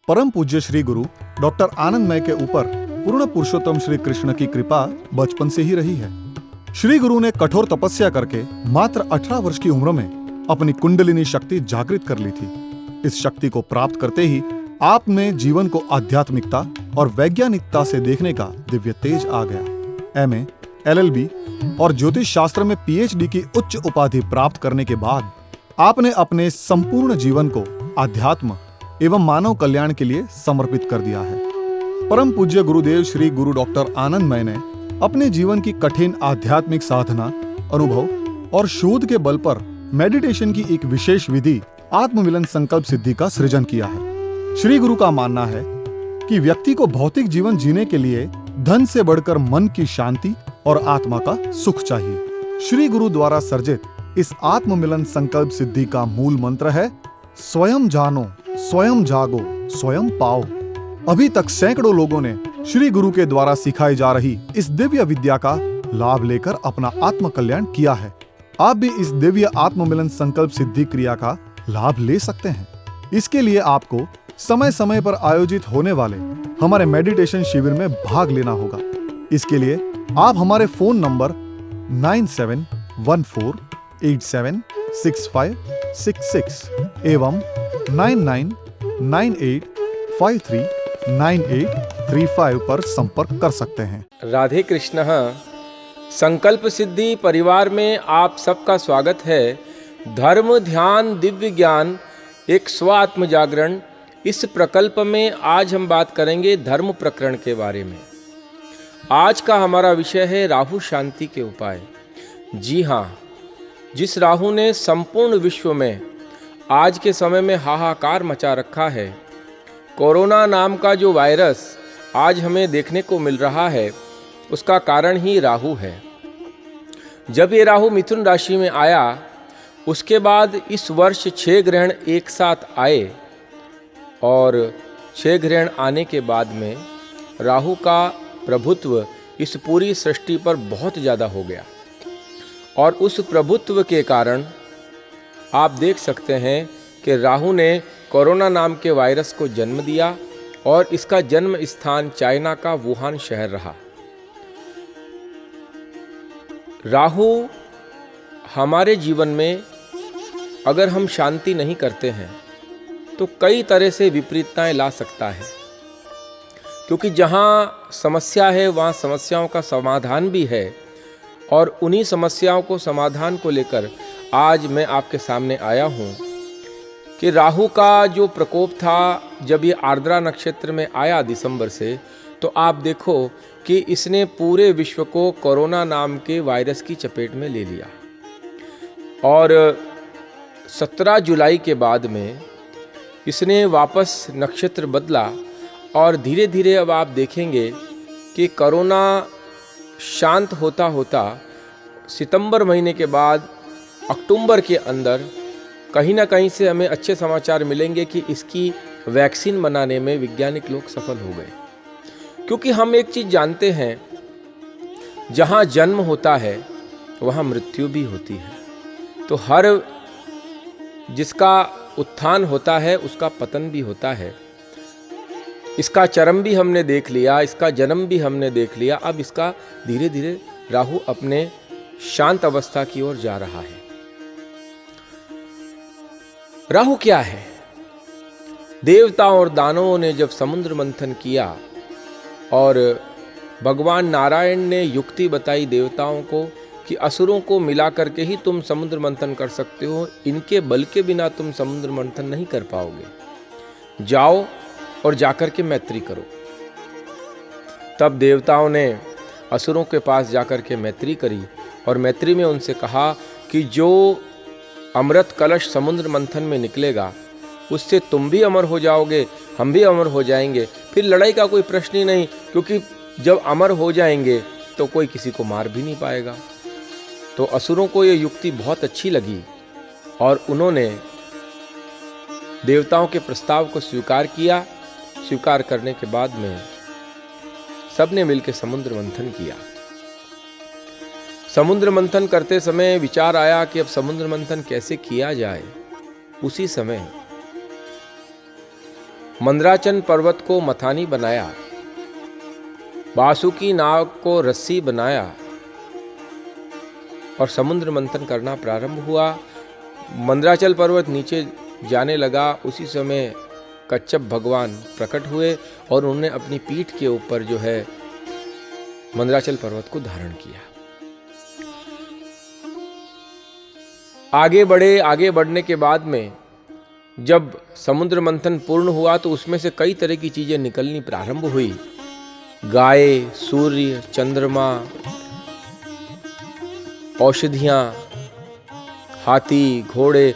परम पूज्य श्री गुरु डॉक्टर आनंदमय के ऊपर पूर्ण पुरुषोत्तम श्री कृष्ण की कृपा बचपन से ही रही है। श्री गुरु ने कठोर तपस्या करके मात्र 18 वर्ष की उम्र में अपनी कुंडलिनी शक्ति जागृत कर ली थी। इस शक्ति को प्राप्त करते ही आप में जीवन को आध्यात्मिकता और वैज्ञानिकता से देखने का दिव्य तेज आ गया। एमए, एलएलबी और ज्योतिष शास्त्र में पीएचडी की उच्च उपाधि प्राप्त करने के बाद आपने अपने संपूर्ण जीवन को अध्यात्म एवं मानव कल्याण के लिए समर्पित कर दिया है। परम पूज्य गुरुदेव श्री गुरु डॉक्टर आनंदमय ने अपने जीवन की कठिन आध्यात्मिक साधना, अनुभव और शोध के बल पर मेडिटेशन की एक विशेष विधि आत्ममिलन संकल्प सिद्धि का सृजन किया है। श्री गुरु का मानना है कि व्यक्ति को भौतिक जीवन जीने के लिए धन से बढ़कर मन की शांति और आत्मा का सुख चाहिए। श्री गुरु द्वारा सर्जित इस आत्ममिलन संकल्प सिद्धि का मूल मंत्र है, स्वयं जानो, स्वयं जागो, स्वयं पाओ। अभी तक सैकड़ों लोगों ने श्री गुरु के द्वारा सिखाई जा रही इस दिव्य विद्या का लाभ लेकर अपना आत्म कल्याण किया है। आप भी इस दिव्य आत्ममिलन संकल्प सिद्धि क्रिया का लाभ ले सकते हैं। इसके लिए आपको समय समय पर आयोजित होने वाले हमारे मेडिटेशन शिविर में भाग लेना होगा। इसके लिए आप हमारे फोन नंबर 9714876566 एवं 9998539835 पर संपर्क कर सकते हैं। राधे कृष्ण। संकल्प सिद्धि परिवार में आप सबका स्वागत है। धर्म, ध्यान, दिव्य ज्ञान, एक स्वात्म जागरण, इस प्रकल्प में आज हम बात करेंगे धर्म प्रकरण के बारे में। आज का हमारा विषय है राहु शांति के उपाय। जी हाँ, जिस राहु ने संपूर्ण विश्व में आज के समय में हाहाकार मचा रखा है, कोरोना नाम का जो वायरस आज हमें देखने को मिल रहा है, उसका कारण ही राहु है। जब ये राहु मिथुन राशि में आया, उसके बाद इस वर्ष 6 ग्रहण एक साथ आए और 6 ग्रहण आने के बाद में राहु का प्रभुत्व इस पूरी सृष्टि पर बहुत ज़्यादा हो गया और उस प्रभुत्व के कारण आप देख सकते हैं कि राहु ने कोरोना नाम के वायरस को जन्म दिया और इसका जन्म स्थान चाइना का वुहान शहर रहा। राहु हमारे जीवन में अगर हम शांति नहीं करते हैं तो कई तरह से विपरीतताएं ला सकता है, क्योंकि जहाँ समस्या है वहाँ समस्याओं का समाधान भी है। और उन्हीं समस्याओं को समाधान को लेकर आज मैं आपके सामने आया हूँ कि राहु का जो प्रकोप था, जब ये आर्द्रा नक्षत्र में आया दिसंबर से, तो आप देखो कि इसने पूरे विश्व को कोरोना नाम के वायरस की चपेट में ले लिया। और 17 जुलाई के बाद में इसने वापस नक्षत्र बदला और धीरे धीरे अब आप देखेंगे कि कोरोना शांत होता होता सितंबर महीने के बाद अक्टूबर के अंदर कहीं ना कहीं से हमें अच्छे समाचार मिलेंगे कि इसकी वैक्सीन बनाने में वैज्ञानिक लोग सफल हो गए। क्योंकि हम एक चीज़ जानते हैं, जहाँ जन्म होता है वहाँ मृत्यु भी होती है। तो हर जिसका उत्थान होता है उसका पतन भी होता है। इसका चरम भी हमने देख लिया, इसका जन्म भी हमने देख लिया। अब इसका धीरे धीरे राहु अपने शांत अवस्था की ओर जा रहा है। राहु क्या है? देवताओं और दानवों ने जब समुद्र मंथन किया और भगवान नारायण ने युक्ति बताई देवताओं को कि असुरों को मिला करके ही तुम समुद्र मंथन कर सकते हो, इनके बल के बिना तुम समुद्र मंथन नहीं कर पाओगे, जाओ और जाकर के मैत्री करो। तब देवताओं ने असुरों के पास जाकर के मैत्री करी और मैत्री में उनसे कहा कि जो अमृत कलश समुद्र मंथन में निकलेगा उससे तुम भी अमर हो जाओगे, हम भी अमर हो जाएंगे, फिर लड़ाई का कोई प्रश्न ही नहीं, क्योंकि जब अमर हो जाएंगे तो कोई किसी को मार भी नहीं पाएगा। तो असुरों को ये युक्ति बहुत अच्छी लगी और उन्होंने देवताओं के प्रस्ताव को स्वीकार किया। स्वीकार करने के बाद में सबने मिलकर समुद्र मंथन किया। समुद्र मंथन करते समय विचार आया कि अब समुद्र मंथन कैसे किया जाए। उसी समय मंदराचल पर्वत को मथानी बनाया, बासुकी नाग को रस्सी बनाया और समुद्र मंथन करना प्रारंभ हुआ। मंदराचल पर्वत नीचे जाने लगा। उसी समय कच्छप भगवान प्रकट हुए और उन्होंने अपनी पीठ के ऊपर जो है मंदराचल पर्वत को धारण किया। आगे बढ़ने के बाद में जब समुद्र मंथन पूर्ण हुआ तो उसमें से कई तरह की चीजें निकलनी प्रारंभ हुई। गाय, सूर्य, चंद्रमा, औषधियां, हाथी, घोड़े,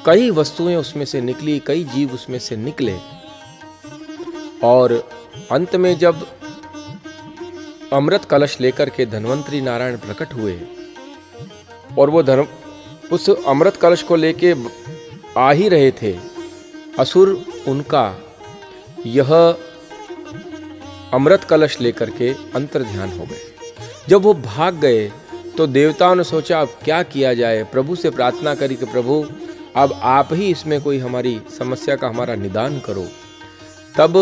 कई वस्तुएं उसमें से निकली, कई जीव उसमें से निकले। और अंत में जब अमृत कलश लेकर के धन्वंतरी नारायण प्रकट हुए और वो उस अमृत कलश को लेके आ ही रहे थे, असुर उनका यह अमृत कलश लेकर के अंतर्ध्यान हो गए। जब वो भाग गए तो देवताओं ने सोचा अब क्या किया जाए। प्रभु से प्रार्थना करी कि प्रभु अब आप ही इसमें कोई हमारी समस्या का हमारा निदान करो। तब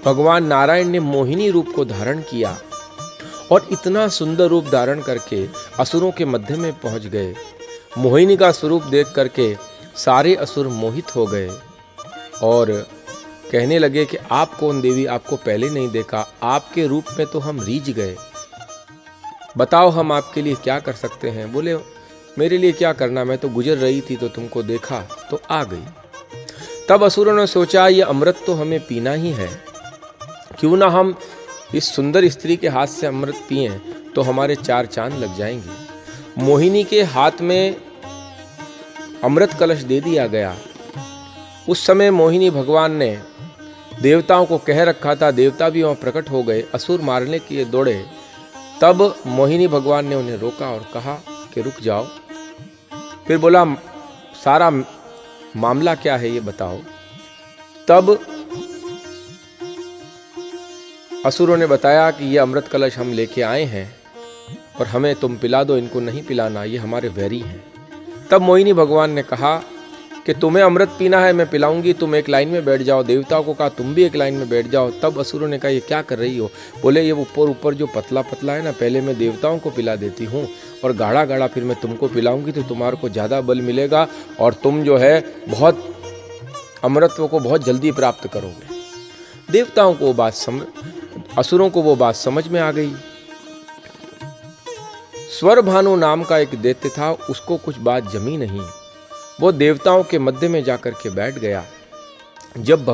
भगवान नारायण ने मोहिनी रूप को धारण किया और इतना सुंदर रूप धारण करके असुरों के मध्य में पहुंच गए। मोहिनी का स्वरूप देख करके सारे असुर मोहित हो गए और कहने लगे कि आप कौन देवी, आपको पहले नहीं देखा, आपके रूप में तो हम रीझ गए, बताओ हम आपके लिए क्या कर सकते हैं। बोले मेरे लिए क्या करना, मैं तो गुजर रही थी तो तुमको देखा तो आ गई। तब असुरों ने सोचा ये अमृत तो हमें पीना ही है, क्यों ना हम इस सुंदर स्त्री के हाथ से अमृत पिएं तो हमारे 4 चांद लग जाएंगे। मोहिनी के हाथ में अमृत कलश दे दिया गया। उस समय मोहिनी भगवान ने देवताओं को कह रखा था, देवता भी वहाँ प्रकट हो गए, असुर मारने के लिए दौड़े। तब मोहिनी भगवान ने उन्हें रोका और कहा कि रुक जाओ। फिर बोला सारा मामला क्या है ये बताओ। तब असुरों ने बताया कि ये अमृत कलश हम लेके आए हैं और हमें तुम पिला दो, इनको नहीं पिलाना, ये हमारे वैरी हैं। तब मोहिनी भगवान ने कहा कि तुम्हें अमृत पीना है, मैं पिलाऊंगी, तुम एक लाइन में बैठ जाओ। देवताओं को कहा तुम भी एक लाइन में बैठ जाओ। तब असुरों ने कहा ये क्या कर रही हो। बोले ये ऊपर जो पतला पतला है ना, पहले मैं देवताओं को पिला देती हूँ और गाढ़ा गाढ़ा फिर मैं तुमको पिलाऊंगी तो तुम्हारे को ज़्यादा बल मिलेगा और तुम जो है बहुत अमृतत्व को बहुत जल्दी प्राप्त करोगे। देवताओं को असुरों को वो बात समझ में आ गई। स्वरभानु नाम का एक दैत्य था, उसको कुछ बात जमी नहीं। वो देवताओं के मध्य में जाकर के बैठ गया। जब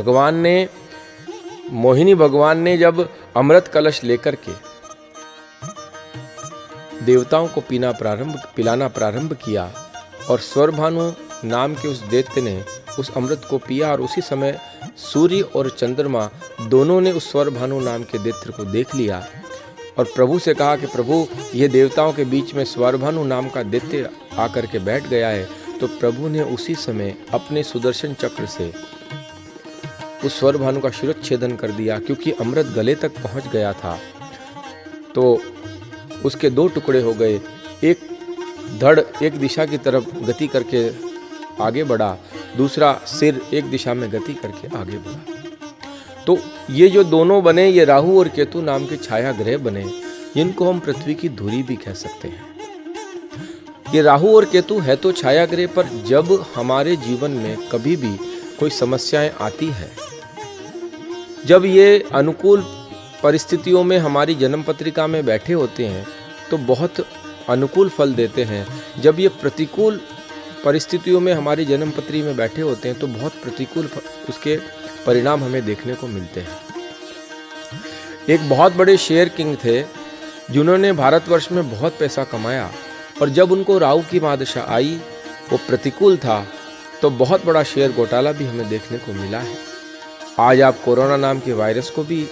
मोहिनी भगवान ने जब अमृत कलश लेकर के देवताओं को पिलाना प्रारंभ किया और स्वरभानु नाम के उस दैत्य ने उस अमृत को पिया और उसी समय सूर्य और चंद्रमा दोनों ने उस स्वरभानु नाम के दैत्य को देख लिया और प्रभु से कहा कि प्रभु ये देवताओं के बीच में स्वरभानु नाम का दैत्य आकर के बैठ गया है। तो प्रभु ने उसी समय अपने सुदर्शन चक्र से उस स्वरभानु का शिरोच्छेदन कर दिया, क्योंकि अमृत गले तक पहुंच गया था। तो उसके 2 टुकड़े हो गए, एक धड़ एक दिशा की तरफ गति करके आगे बढ़ा, दूसरा सिर एक दिशा में गति करके आगे बढ़ा। तो ये जो दोनों बने, ये राहु और केतु नाम के छाया ग्रह बने, जिनको हम पृथ्वी की धुरी भी कह सकते हैं। ये राहु और केतु है तो छाया ग्रह, पर जब हमारे जीवन में कभी भी कोई समस्याएं आती है, जब ये अनुकूल परिस्थितियों में हमारी जन्म पत्रिका में बैठे होते हैं तो बहुत अनुकूल फल देते हैं। जब ये प्रतिकूल परिस्थितियों में हमारी जन्म पत्री में बैठे होते हैं तो बहुत प्रतिकूल उसके परिणाम हमें देखने को मिलते हैं। एक बहुत बड़े शेयर किंग थे जिन्होंने भारतवर्ष में बहुत पैसा कमाया, और जब उनको राहु की महादशा आई, वो प्रतिकूल था, तो बहुत बड़ा शेयर घोटाला भी हमें देखने को मिला है। आज आप कोरोना नाम के वायरस को भी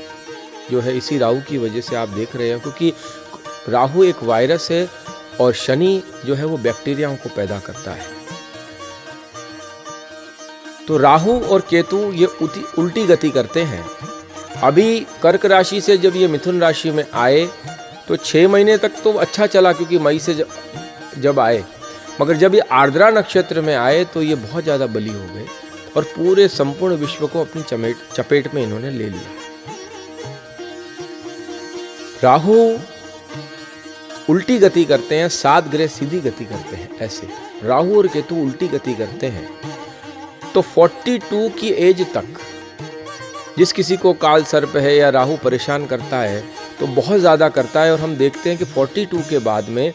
जो है इसी राहु की वजह से आप देख रहे हैं, क्योंकि राहु एक वायरस है और शनि जो है वो बैक्टीरियाओं को पैदा करता है। तो राहु और केतु ये उल्टी गति करते हैं। अभी कर्क राशि से जब ये मिथुन राशि में आए तो 6 महीने तक तो अच्छा चला, क्योंकि मई से जब आए, मगर जब ये आर्द्रा नक्षत्र में आए तो ये बहुत ज़्यादा बली हो गए। और पूरे संपूर्ण विश्व को अपनी चपेट में इन्होंने ले लिया। राहु उल्टी गति करते हैं, 7 ग्रह सीधी गति करते हैं। ऐसे राहु और केतु उल्टी गति करते हैं तो 42 की एज तक जिस किसी को काल सर्प है या राहु परेशान करता है तो बहुत ज़्यादा करता है, और हम देखते हैं कि 42 के बाद में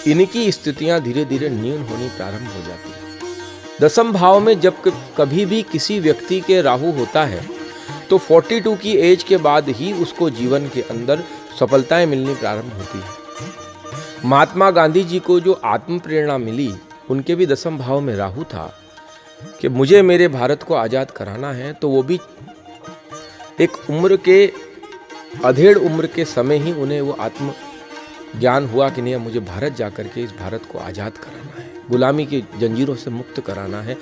इनकी स्थितियां धीरे धीरे न्यून होनी प्रारंभ हो जाती है। 10वें भाव में जब कभी भी किसी व्यक्ति के राहु होता है तो 42 की एज के बाद ही उसको जीवन के अंदर सफलताएं मिलनी प्रारंभ होती है। महात्मा गांधी जी को जो आत्म प्रेरणा मिली, उनके भी 10वें भाव में राहु था कि मुझे मेरे भारत को आज़ाद कराना है, तो वो भी एक उम्र के अधेड़ उम्र के समय ही उन्हें वो आत्म ज्ञान हुआ कि नहीं, मुझे भारत जाकर के इस भारत को आज़ाद कराना है, गुलामी की जंजीरों से मुक्त कराना है।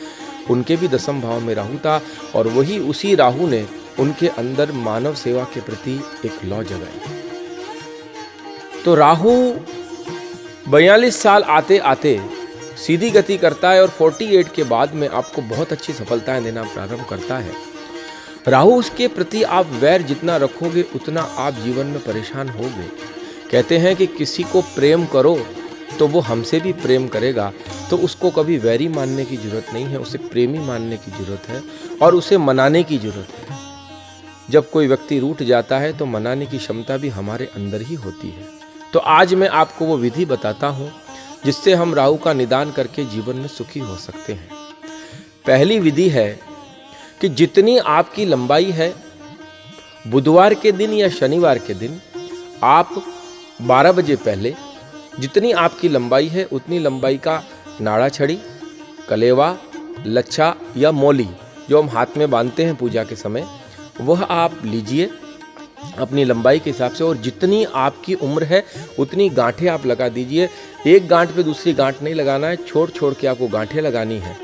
उनके भी 10वें भाव में राहु था, और वही उसी राहु ने उनके अंदर मानव सेवा के प्रति एक लौ जगाई। तो राहु 42 साल आते आते सीधी गति करता है और 48 के बाद में आपको बहुत अच्छी सफलताएं देना प्रारंभ करता है। राहु उसके प्रति आप वैर जितना रखोगे उतना आप जीवन में परेशान होगे। कहते हैं कि किसी को प्रेम करो तो वो हमसे भी प्रेम करेगा, तो उसको कभी वैरी मानने की जरूरत नहीं है, उसे प्रेमी मानने की जरूरत है और उसे मनाने की जरूरत है। जब कोई व्यक्ति रूठ जाता है तो मनाने की क्षमता भी हमारे अंदर ही होती है। तो आज मैं आपको वो विधि बताता हूँ जिससे हम राहु का निदान करके जीवन में सुखी हो सकते हैं। पहली विधि है कि जितनी आपकी लंबाई है, बुधवार के दिन या शनिवार के दिन आप 12 बजे पहले जितनी आपकी लंबाई है उतनी लंबाई का नाड़ा छड़ी, कलेवा, लच्छा या मौली जो हम हाथ में बांधते हैं पूजा के समय, वह आप लीजिए अपनी लंबाई के हिसाब से, और जितनी आपकी उम्र है उतनी गांठें आप लगा दीजिए। एक गांठ पे दूसरी गांठ नहीं लगाना है, छोड़ छोड़ के आपको गांठें लगानी है।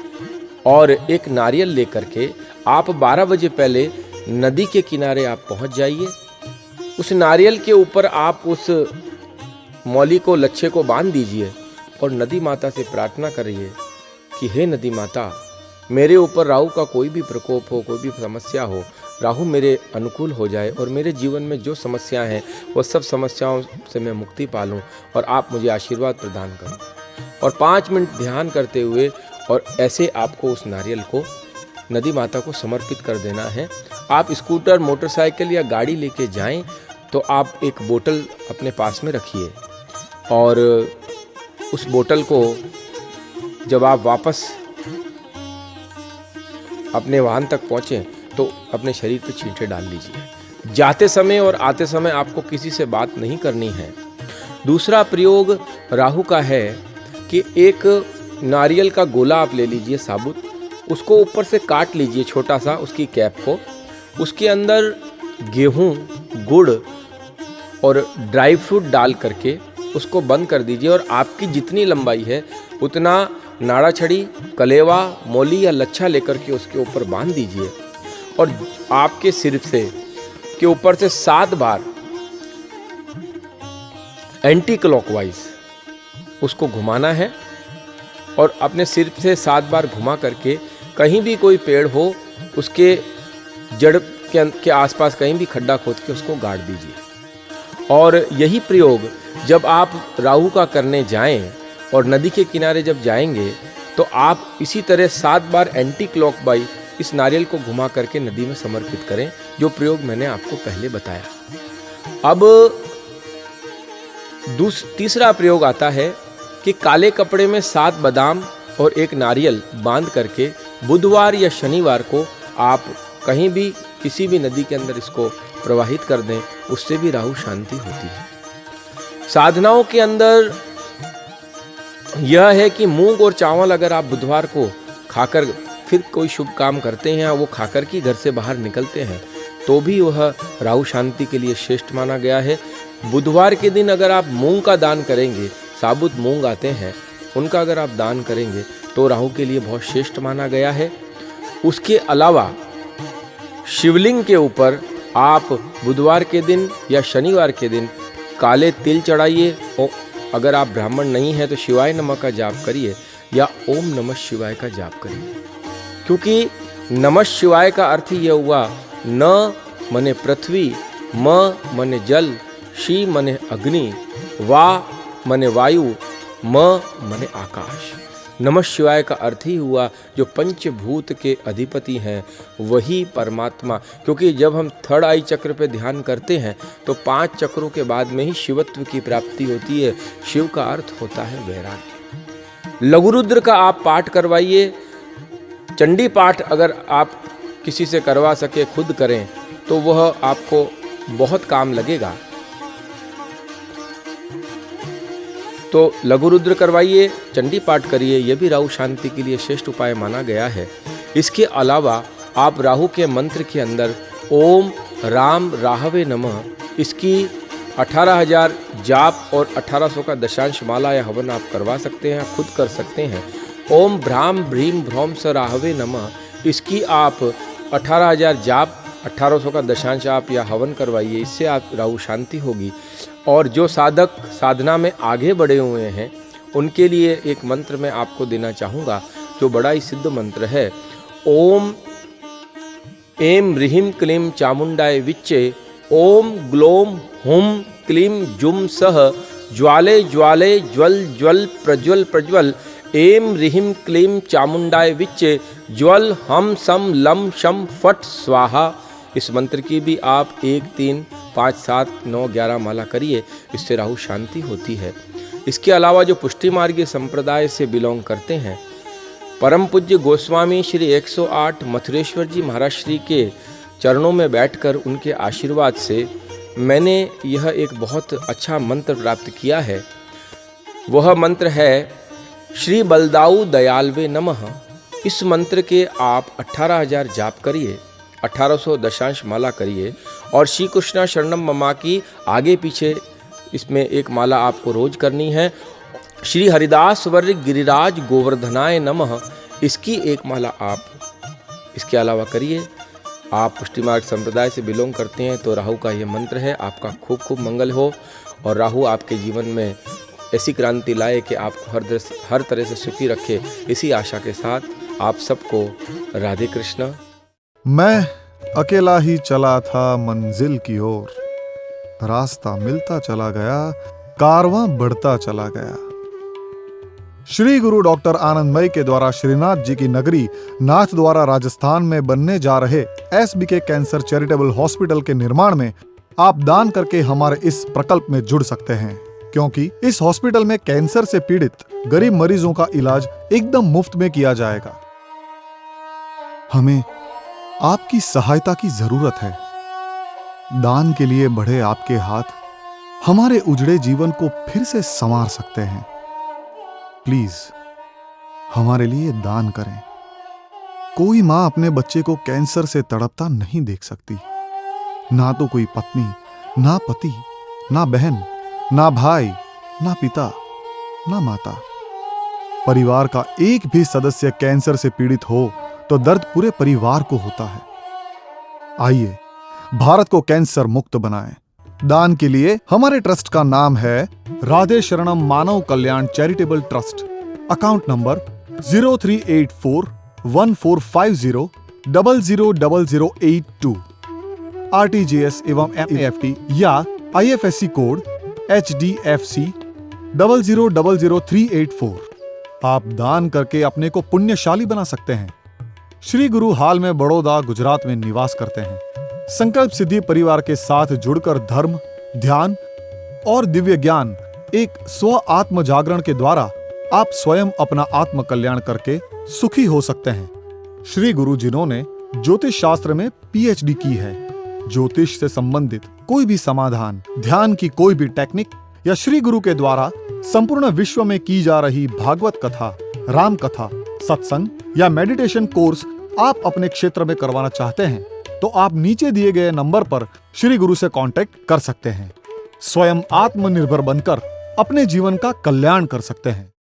और एक नारियल लेकर के आप 12 बजे पहले नदी के किनारे आप पहुंच जाइए। उस नारियल के ऊपर आप उस मौली को, लच्छे को बांध दीजिए और नदी माता से प्रार्थना करिए कि हे नदी माता, मेरे ऊपर राहु का कोई भी प्रकोप हो, कोई भी समस्या हो, राहु मेरे अनुकूल हो जाए और मेरे जीवन में जो समस्याएं हैं वो सब समस्याओं से मैं मुक्ति पा लूं और आप मुझे आशीर्वाद प्रदान करो। और 5 मिनट ध्यान करते हुए और ऐसे आपको उस नारियल को नदी माता को समर्पित कर देना है। आप स्कूटर, मोटरसाइकिल या गाड़ी लेके जाएं तो आप एक बोतल अपने पास में रखिए, और उस बोतल को जब आप वापस अपने वाहन तक पहुँचें तो अपने शरीर पर छींटे डाल लीजिए। जाते समय और आते समय आपको किसी से बात नहीं करनी है। दूसरा प्रयोग राहु का है कि एक नारियल का गोला आप ले लीजिए साबुत, उसको ऊपर से काट लीजिए छोटा सा, उसकी कैप को, उसके अंदर गेहूं, गुड़ और ड्राई फ्रूट डाल करके उसको बंद कर दीजिए, और आपकी जितनी लंबाई है उतना नाड़ा छड़ी, कलेवा, मौली या लच्छा लेकर के उसके ऊपर बांध दीजिए, और आपके सिर से के ऊपर से 7 बार एंटी क्लॉकवाइज उसको घुमाना है, और अपने सिर से 7 बार घुमा करके कहीं भी कोई पेड़ हो उसके जड़ के आसपास कहीं भी खड्डा खोद के उसको गाड़ दीजिए। और यही प्रयोग जब आप राहु का करने जाएं और नदी के किनारे जब जाएंगे तो आप इसी तरह 7 बार एंटी क्लॉकवाइज इस नारियल को घुमा करके नदी में समर्पित करें, जो प्रयोग मैंने आपको पहले बताया। अब तीसरा प्रयोग आता है कि काले कपड़े में 7 बादाम और एक नारियल बांध करके बुधवार या शनिवार को आप कहीं भी किसी भी नदी के अंदर इसको प्रवाहित कर दें, उससे भी राहु शांति होती है। साधनाओं के अंदर यह है कि मूंग और चावल अगर आप बुधवार को खाकर फिर कोई शुभ काम करते हैं, वो खाकर के घर से बाहर निकलते हैं, तो भी वह राहु शांति के लिए श्रेष्ठ माना गया है। बुधवार के दिन अगर आप मूंग का दान करेंगे, साबुत मूंग आते हैं, उनका अगर आप दान करेंगे तो राहु के लिए बहुत श्रेष्ठ माना गया है। उसके अलावा शिवलिंग के ऊपर आप बुधवार के दिन या शनिवार के दिन काले तिल चढ़ाइए, और अगर आप ब्राह्मण नहीं हैं तो शिवाय नमः का जाप करिए या ओम नमः शिवाय का जाप करिए, क्योंकि नमः शिवाय का अर्थ ये हुआ, न मने पृथ्वी, म मने जल, शी मने अग्नि, वा मने वायु, म मने आकाश। नमः शिवाय का अर्थ ही हुआ जो पंचभूत के अधिपति हैं वही परमात्मा। क्योंकि जब हम थर्ड आई चक्र पे ध्यान करते हैं तो 5 चक्रों के बाद में ही शिवत्व की प्राप्ति होती है। शिव का अर्थ होता है वैराग्य। लघुरुद्र का आप पाठ करवाइए। चंडी पाठ अगर आप किसी से करवा सके, खुद करें तो वह आपको बहुत काम लगेगा। तो लघुरुद्र करवाइए, चंडी पाठ करिए, यह भी राहु शांति के लिए श्रेष्ठ उपाय माना गया है। इसके अलावा आप राहु के मंत्र के अंदर ओम राम राहवे नमः, इसकी 18,000 जाप और 1800 का दशांश माला या हवन आप करवा सकते हैं, खुद कर सकते हैं। ओम भ्राम भ्रीम भ्रौम स राहवे नमः, इसकी आप 18,000 जाप 1800 का दशांश आप या हवन करवाइए, इससे आप राहु शांति होगी। और जो साधक साधना में आगे बढ़े हुए हैं उनके लिए एक मंत्र मैं आपको देना चाहूँगा जो बड़ा ही सिद्ध मंत्र है। ओम ऐं ह्रीं क्लीं चामुंडाय विच्चे, ओम ग्लोम हुम क्लीं जुम सह, ज्वाले ज्वाले ज्वल ज्वल प्रज्वल प्रज्वल, ऐं ह्रीं क्लीं चामुंडाय विच्चे, ज्वल हम सम लम शम फट स्वाहा। इस मंत्र की भी आप 1, 3, 5, 7, 9, 11 माला करिए, इससे राहु शांति होती है। इसके अलावा जो पुष्टि मार्गीय संप्रदाय से बिलोंग करते हैं, परम पूज्य गोस्वामी श्री 108 मथुरेश्वर जी महाराज श्री के चरणों में बैठकर उनके आशीर्वाद से मैंने यह एक बहुत अच्छा मंत्र प्राप्त किया है। वह मंत्र है श्री बलदाऊ दयालवे नमः। इस मंत्र के आप 18,000 जाप करिए, 1800 दशांश माला करिए और श्री कृष्णा शरणम ममा की आगे पीछे इसमें एक माला आपको रोज करनी है। श्री हरिदास वर्य गिरिराज गोवर्धनाय नमः, इसकी एक माला आप इसके अलावा करिए। आप पुष्टि मार्ग संप्रदाय से बिलोंग करते हैं तो राहु का ये मंत्र है। आपका खूब खूब मंगल हो और राहु आपके जीवन में ऐसी क्रांति लाए कि आपको हर तरह से सुखी रखे। इसी आशा के साथ आप सबको राधे कृष्ण। मैं अकेला ही चला था मंजिल की ओर, रास्ता मिलता चला गया, कारवां बढ़ता चला गया। श्री गुरु डॉक्टर आनंदमयी के द्वारा श्रीनाथ जी की नगरी नाथद्वारा राजस्थान में बनने जा रहे SBK कैंसर चैरिटेबल हॉस्पिटल के निर्माण में आप दान करके हमारे इस प्रकल्प में जुड़ सकते हैं, क्योंकि इस हॉस्पिटल में कैंसर से पीड़ित गरीब मरीजों का इलाज एकदम मुफ्त में किया जाएगा। हमें आपकी सहायता की जरूरत है। दान के लिए बढ़े आपके हाथ हमारे उजड़े जीवन को फिर से संवार सकते हैं। प्लीज हमारे लिए दान करें। कोई मां अपने बच्चे को कैंसर से तड़पता नहीं देख सकती। ना तो कोई पत्नी, ना पति, ना बहन, ना भाई, ना पिता, ना माता। परिवार का एक भी सदस्य कैंसर से पीड़ित हो तो दर्द पूरे परिवार को होता है। आइए भारत को कैंसर मुक्त बनाएं। दान के लिए हमारे ट्रस्ट का नाम है Radhe Sharanam Manav Kalyan Charitable Trust. Account number 03841450000082। RTGS एवं NEFT या IFSC कोड HDFC 000384। आप दान करके अपने को पुण्यशाली बना सकते हैं। श्री गुरु हाल में बड़ौदा गुजरात में निवास करते हैं। संकल्प सिद्धि परिवार के साथ जुड़कर धर्म, ध्यान और दिव्य ज्ञान एक स्व आत्म जागरण के द्वारा आप स्वयं अपना आत्म कल्याण करके सुखी हो सकते हैं। श्री गुरु जिन्होंने ज्योतिष शास्त्र में PhD की है, ज्योतिष से संबंधित कोई भी समाधान, ध्यान की कोई भी टेक्निक या श्री गुरु के द्वारा संपूर्ण विश्व में की जा रही भागवत कथा, राम कथा, सत्संग या मेडिटेशन कोर्स आप अपने क्षेत्र में करवाना चाहते हैं तो आप नीचे दिए गए नंबर पर श्री गुरु से कांटेक्ट कर सकते हैं। स्वयं आत्मनिर्भर बनकर अपने जीवन का कल्याण कर सकते हैं।